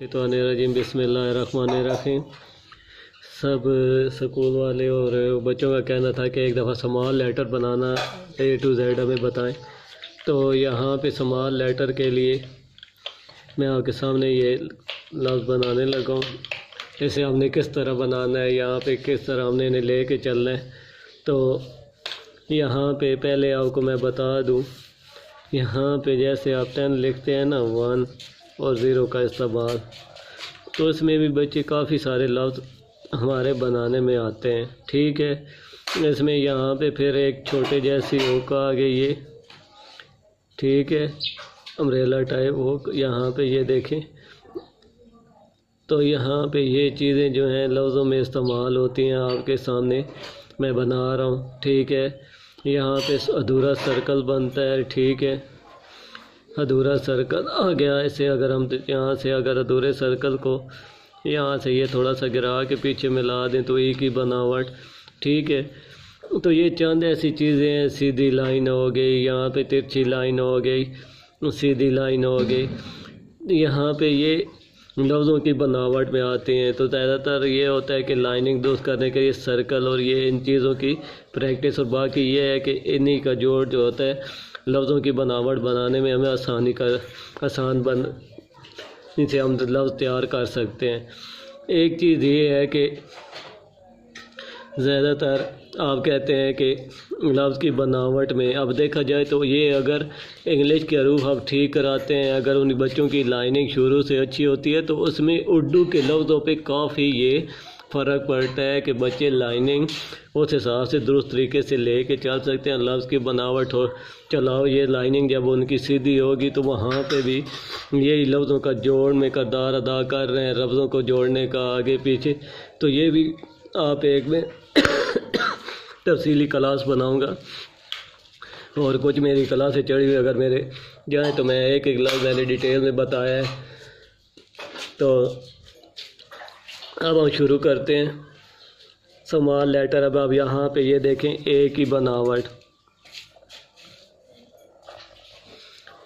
शैतानिर्रजीम बिस्मिल्लाहिर्रहमानिर्रहीम। सब स्कूल वाले और बच्चों का कहना था कि एक दफ़ा स्मॉल लेटर बनाना A to Z हमें बताएं। तो यहाँ पे स्मॉल लेटर के लिए मैं आपके सामने ये लफ्ज़ बनाने लगा हूँ। इसे हमने किस तरह बनाना है, यहाँ पे किस तरह हमने इन्हें ले कर चलना है। तो यहाँ पे पहले आपको मैं बता दूँ, यहाँ पे जैसे आप 10 लिखते हैं ना, 1 और 0 का इस्तेमाल, तो इसमें भी बच्चे काफ़ी सारे लफ्ज़ हमारे बनाने में आते हैं। ठीक है, इसमें यहाँ पे फिर एक छोटे जैसी ओ का आगे ये, ठीक है, अम्ब्रेला टाइप वो यहाँ पे ये देखें। तो यहाँ पे ये चीज़ें जो हैं लफ्ज़ों में इस्तेमाल होती हैं, आपके सामने मैं बना रहा हूँ। ठीक है, यहाँ पे अधूरा सर्कल बनता है। ठीक है, अधूरा सर्कल आ गया। इसे अगर हम यहाँ से अगर अधूरे सर्कल को यहाँ से ये थोड़ा सा गिरा के पीछे मिला दें तो ई की बनावट। ठीक है, तो ये चंद ऐसी चीज़ें हैं। सीधी लाइन हो गई, यहाँ पे तिरछी लाइन हो गई, सीधी लाइन हो गई, यहाँ पे ये लफ्ज़ों की बनावट में आती हैं। तो ज़्यादातर ये होता है कि लाइनिंग दुरुस्त करने के लिए सर्कल और ये इन चीज़ों की प्रैक्टिस, और बाकी ये है कि इन्हीं का जोड़ जो होता है लफ्ज़ों की बनावट बनाने में हमें इनसे हम लफ्ज़ तैयार कर सकते हैं। एक चीज़ ये है कि ज़्यादातर आप कहते हैं कि लफ्ज़ की बनावट में अब देखा जाए तो ये अगर इंग्लिश के हरूफ आप ठीक कराते हैं, अगर उन बच्चों की लाइनिंग शुरू से अच्छी होती है तो उसमें उर्दू के लफ्ज़ों पे काफ़ी ये फ़र्क पड़ता है कि बच्चे लाइनिंग उस हिसाब से दुरुस्त तरीके से ले के चल सकते हैं। लफ्ज़ की बनावट हो चलाओ, ये लाइनिंग जब उनकी सीधी होगी तो वहाँ पे भी यही लफ्ज़ों का जोड़ में किरदार अदा कर रहे हैं, लफ्ज़ों को जोड़ने का आगे पीछे। तो ये भी आप एक में तफसीली क्लास बनाऊँगा, और कुछ मेरी क्लासें चढ़ी हुई अगर मेरे जाए तो मैं एक एक लफ्ज़ मैंने डिटेल में बताया है। तो अब हम शुरू करते हैं स्मॉल लेटर। अब यहाँ पे ये देखें ए की बनावट,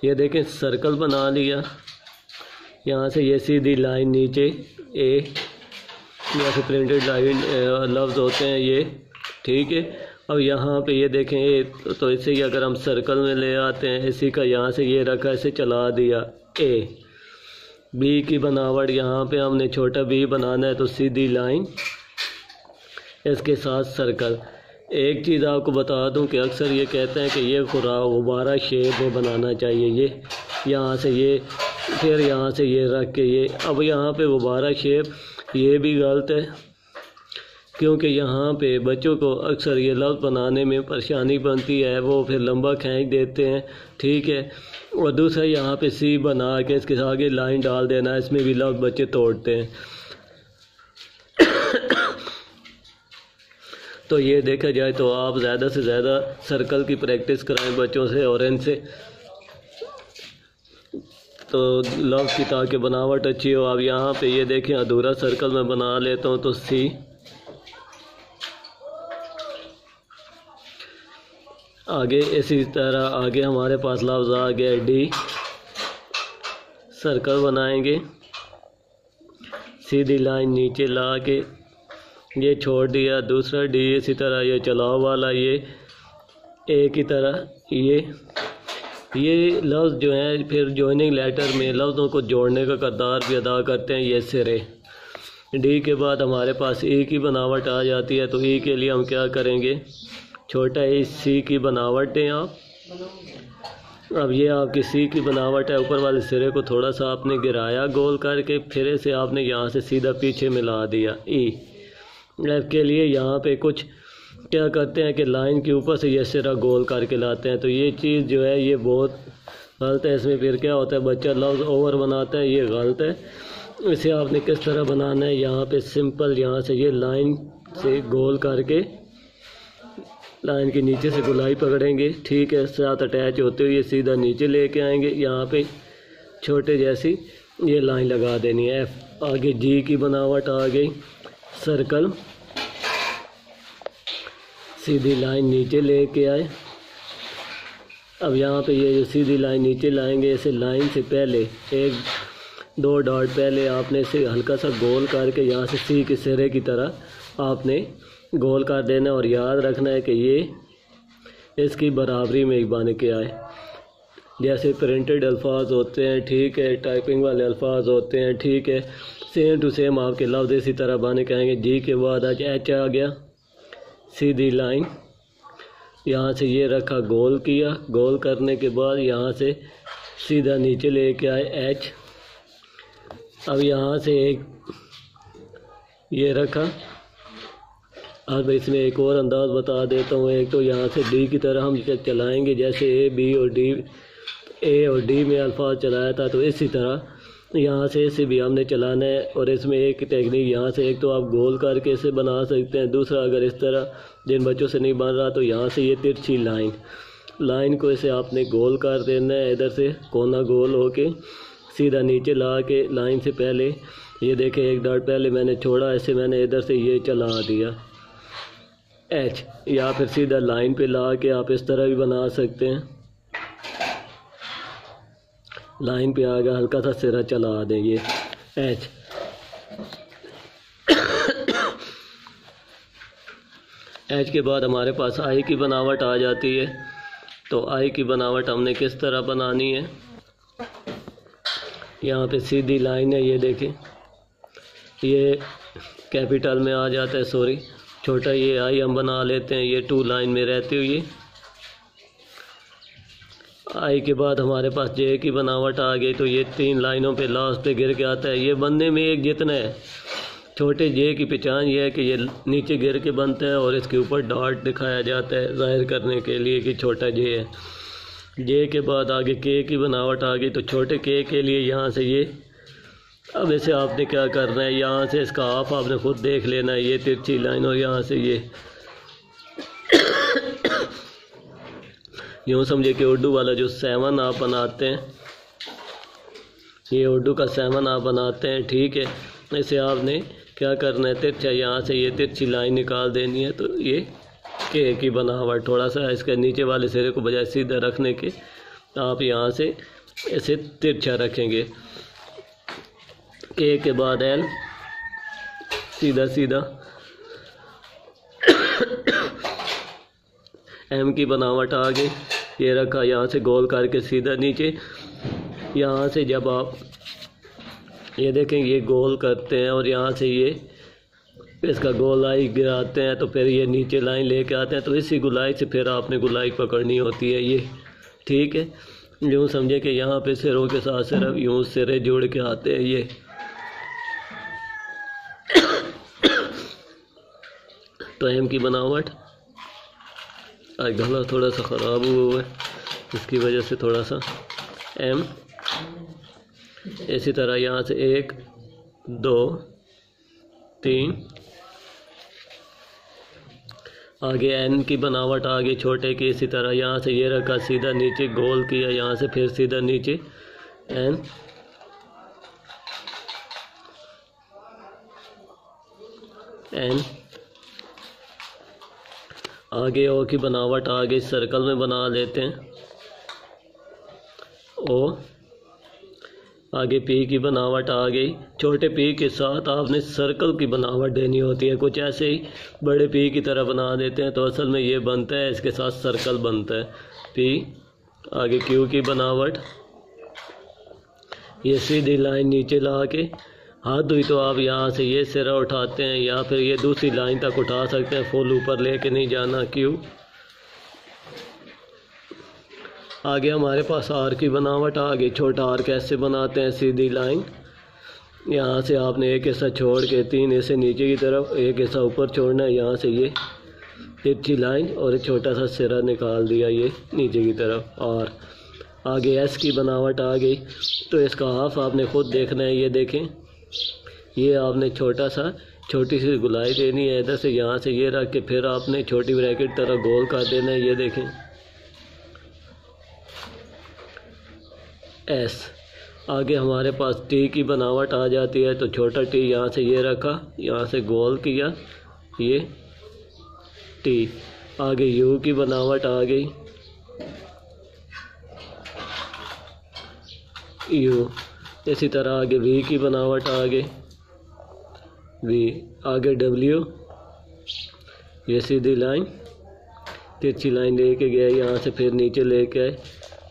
ये देखें सर्कल बना लिया, यहाँ से ये सीधी लाइन नीचे ए, यहाँ से प्रिंटेड लाइन लफ्ज़ होते हैं ये। ठीक है, अब यहाँ पे ये देखें ए, तो इसे ही अगर हम सर्कल में ले आते हैं, इसी का यहाँ से ये रखा, इसे चला दिया ए। बी की बनावट, यहाँ पे हमने छोटा बी बनाना है तो सीधी लाइन, इसके साथ सर्कल। एक चीज़ आपको बता दूं कि अक्सर ये कहते हैं कि ये गुब्बारा शेप में बनाना चाहिए, ये यहाँ से ये, फिर यहाँ से ये रख के ये। अब यहाँ पे गुब्बारा शेप ये भी गलत है, क्योंकि यहाँ पे बच्चों को अक्सर ये लफ्ज़ बनाने में परेशानी बनती है, वो फिर लंबा खींच देते हैं। ठीक है, और दूसरा यहाँ पे सी बना के इसके आगे लाइन डाल देना, इसमें भी लफ्ज़ बच्चे तोड़ते हैं। तो ये देखा जाए तो आप ज़्यादा से ज़्यादा सर्कल की प्रैक्टिस कराएं बच्चों से और इनसे, तो लफ्ज़ की ताकि बनावट अच्छी हो। अब यहाँ पे ये देखें अधूरा सर्कल मैं बना लेता हूँ तो सी, आगे इसी तरह आगे हमारे पास लफ्ज़ आ गया डी, सर्कल बनाएंगे, सीधी लाइन नीचे ला के ये छोड़ दिया, दूसरा डी, इसी तरह ये चलाव वाला ये ए की तरह ये लफ्ज़ जो है फिर जॉइनिंग लेटर में लफ्ज़ों को जोड़ने का किरदार भी अदा करते हैं। ये सिरे डी के बाद हमारे पास ई की बनावट आ जाती है, तो ई के लिए हम क्या करेंगे, छोटा ई सी की बनावट दें आप। अब ये आपकी सी की बनावट है, ऊपर वाले सिरे को थोड़ा सा आपने गिराया गोल करके, फिर से आपने यहाँ से सीधा पीछे मिला दिया ई। एफ के लिए यहाँ पे कुछ क्या करते हैं कि लाइन के ऊपर से ये सिरा गोल करके लाते हैं, तो ये चीज़ जो है ये बहुत गलत है। इसमें फिर क्या होता है, बच्चा लफ्ज़ ओवर बनाता है, ये गलत है। इसे आपने किस तरह बनाना है, यहाँ पे सिंपल यहाँ से ये लाइन से गोल करके लाइन के नीचे से गोलाई पकड़ेंगे। ठीक है, साथ अटैच होते हुए सीधा नीचे लेके आएंगे, यहाँ पे छोटे जैसी ये लाइन लगा देनी है। एफ आगे जी की बनावट आ गई, सर्कल, सीधी लाइन नीचे लेके आए। अब यहाँ पे ये जो सीधी लाइन नीचे लाएंगे, इसे लाइन से पहले एक 2 डॉट पहले आपने इसे हल्का सा गोल करके यहाँ से सी के सिरे की तरह आपने गोल कर देना और याद रखना है कि ये इसकी बराबरी में बन के आए। जैसे प्रिंटेड अल्फाज होते हैं, ठीक है, टाइपिंग वाले अल्फाज होते हैं, ठीक है, सेम टू सेम आपके लफ्ज़ इसी तरह बन के आएंगे। जी के बाद आज एच आ गया, सीधी लाइन, यहाँ से ये रखा, गोल किया, गोल करने के बाद यहाँ से सीधा नीचे लेके आए एच। अब यहाँ से एक ये रखा। अब इसमें एक और अंदाज़ बता देता हूँ। एक तो यहाँ से डी की तरह हम चलाएंगे, जैसे ए बी और डी, ए और डी में अल्फाज चलाया था, तो इसी तरह यहाँ से इसे भी हमने चलाना है। और इसमें एक टेक्निक यहाँ से, एक तो आप गोल करके इसे बना सकते हैं, दूसरा अगर इस तरह जिन बच्चों से नहीं बन रहा तो यहाँ से ये तिरछी लाइन को इसे आपने गोल कर देना है। इधर से कोना गोल होके सीधा नीचे ला के लाइन से पहले ये देखें एक डॉट पहले मैंने छोड़ा, ऐसे मैंने इधर से ये चला दिया एच, या फिर सीधा लाइन पे ला के आप इस तरह भी बना सकते हैं। लाइन पे आ गया, हल्का सा सिरा चला दें ये एच। एच के बाद हमारे पास आई की बनावट आ जाती है। तो आई की बनावट हमने किस तरह बनानी है, यहाँ पे सीधी लाइन है, ये देखें, ये कैपिटल में आ जाता है, सॉरी छोटा ये आई हम बना लेते हैं, ये 2 लाइन में रहती हुई। आई के बाद हमारे पास जे की बनावट आ गई, तो ये 3 लाइनों पे लास्ट पे गिर के आता है। ये बनने में एक जितना है, छोटे जे की पहचान ये है कि ये नीचे गिर के बनता है और इसके ऊपर डॉट दिखाया जाता है ज़ाहिर करने के लिए कि छोटा जे है। जे के बाद आगे के की बनावट आ गई, तो छोटे के लिए यहाँ से ये, अब इसे आपने क्या करना है, यहाँ से इसका हाफ आपने खुद देख लेना है, ये तिरछी लाइन, और यहाँ से ये यूँ समझे कि उर्दू वाला जो 7 आप बनाते हैं, ये उर्दू का 7 आप बनाते हैं, ठीक है। इसे आपने क्या करना है, तिरछा यहाँ से ये तिरछी लाइन निकाल देनी है। तो ये के की बनावट, थोड़ा सा इसके नीचे वाले सिरे को बजाय सीधा रखने के आप यहाँ से इसे तिरछा रखेंगे। के बाद एल, सीधा एम की बनावट आ गई, ये रखा, यहाँ से गोल करके सीधा नीचे। यहाँ से जब आप ये देखें ये गोल करते हैं और यहाँ से ये इसका गोलाई गिराते हैं, तो फिर ये नीचे लाइन लेके आते हैं। तो इसी गुलाई से फिर आपने गुलाई पकड़नी होती है, ये ठीक है। यूँ समझे कि यहाँ पे सिरों के साथ सिर्फ यूँ सिरे जुड़ के आते हैं ये। तो एम की बनावट, आज गला थोड़ा सा ख़राब हुआ है, इसकी वजह से थोड़ा सा एम, इसी तरह यहाँ से 1 2 3, आगे एन की बनावट आगे छोटे की, इसी तरह यहाँ से ये रखा, सीधा नीचे गोल किया, यहाँ से फिर सीधा नीचे एन, आगे ओ की बनावट आगे सर्कल में बना लेते हैं, ओ, आगे पी की बनावट आ गई। छोटे पी के साथ आपने सर्कल की बनावट देनी होती है, कुछ ऐसे ही बड़े पी की तरह बना देते हैं, तो असल में ये बनता है, इसके साथ सर्कल बनता है पी। आगे क्यू की बनावट, ये सीधी लाइन नीचे ला के हाथ हुई तो आप यहाँ से ये सिरा उठाते हैं या फिर ये दूसरी लाइन तक उठा सकते हैं, फुल ऊपर लेके नहीं जाना, क्यू। आगे हमारे पास आर की बनावट आ गई। छोटा आर कैसे बनाते हैं, सीधी लाइन, यहाँ से आपने एक हिस्सा छोड़ के 3 हिस्से नीचे की तरफ, एक हिस्सा ऊपर छोड़ना है, यहाँ से ये तिरछी लाइन और एक छोटा सा सिरा निकाल दिया ये नीचे की तरफ। और आगे एस की बनावट आ गई, तो इसका हाफ आपने खुद देखना है, ये देखें, ये आपने छोटी सी गुलाई देनी है, इधर से यहाँ से ये रख के फिर आपने छोटी ब्रैकेट तरह गोल कर देना है, ये देखें एस। आगे हमारे पास टी की बनावट आ जाती है, तो छोटा टी यहाँ से ये रखा, यहाँ से गोल किया, ये टी। आगे यू की बनावट आ गई, यू। इसी तरह आगे वी की बनावट आगे वी, आगे डब्ल्यू, ये सीधी लाइन तिरछी लाइन लेके गया, यहाँ से फिर नीचे लेके आए।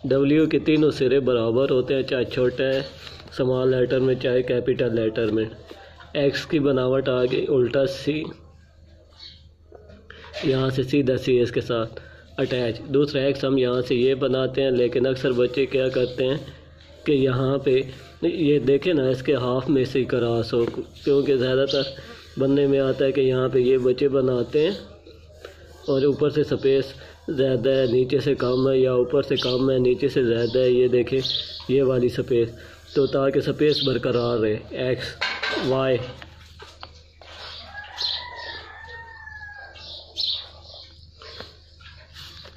डब्ल्यू के तीनों सिरे बराबर होते हैं, चाहे छोटा है स्मॉल लेटर में चाहे कैपिटल लेटर में। एक्स की बनावट आगे उल्टा सी, यहाँ से सीधा सी इसके साथ अटैच। दूसरा एक्स हम यहाँ से ये बनाते हैं, लेकिन अक्सर बच्चे क्या करते हैं कि यहाँ पे ये देखें ना, इसके हाफ में से क्रॉस हो, क्योंकि ज़्यादातर बनने में आता है कि यहाँ पे ये बच्चे बनाते हैं और ऊपर से स्पेस ज़्यादा है नीचे से कम है, या ऊपर से कम है नीचे से ज़्यादा है। ये देखें ये वाली स्पेस, तो ताकि स्पेस बरकरार रहे। एक्स वाई,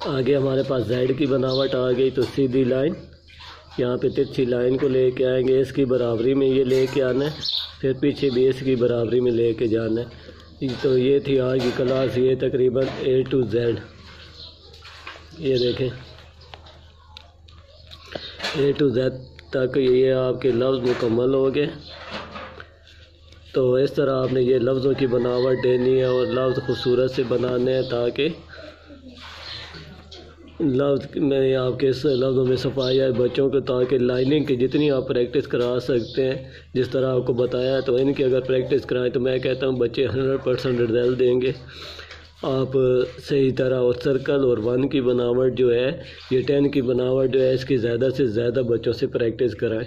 आगे हमारे पास जेड की बनावट आ गई, तो सीधी लाइन यहाँ पे तिरछी लाइन को लेके आएंगे, इसकी बराबरी में ये लेके आना है, फिर पीछे भी इसकी बराबरी में लेके जाना है। तो ये थी आज की क्लास, ये तकरीबन A to Z। ये देखें A to Z तक ये आपके लफ्ज़ मुकम्मल हो गए। तो इस तरह आपने ये लफ्ज़ों की बनावट देनी है और लफ्ज़ खूबसूरत से बनाने हैं, ताकि लफ्ज़ में आपके इस लफ्ज़ों में सफाई आए बच्चों को, ताकि लाइनिंग की जितनी आप प्रैक्टिस करा सकते हैं जिस तरह आपको बताया, तो इनकी अगर प्रैक्टिस कराएं तो मैं कहता हूँ बच्चे 100% रिजल्ट देंगे। आप सही तरह और सर्कल और 1 की बनावट जो है, ये 10 की बनावट जो है, इसकी ज़्यादा से ज़्यादा बच्चों से प्रैक्टिस कराएं।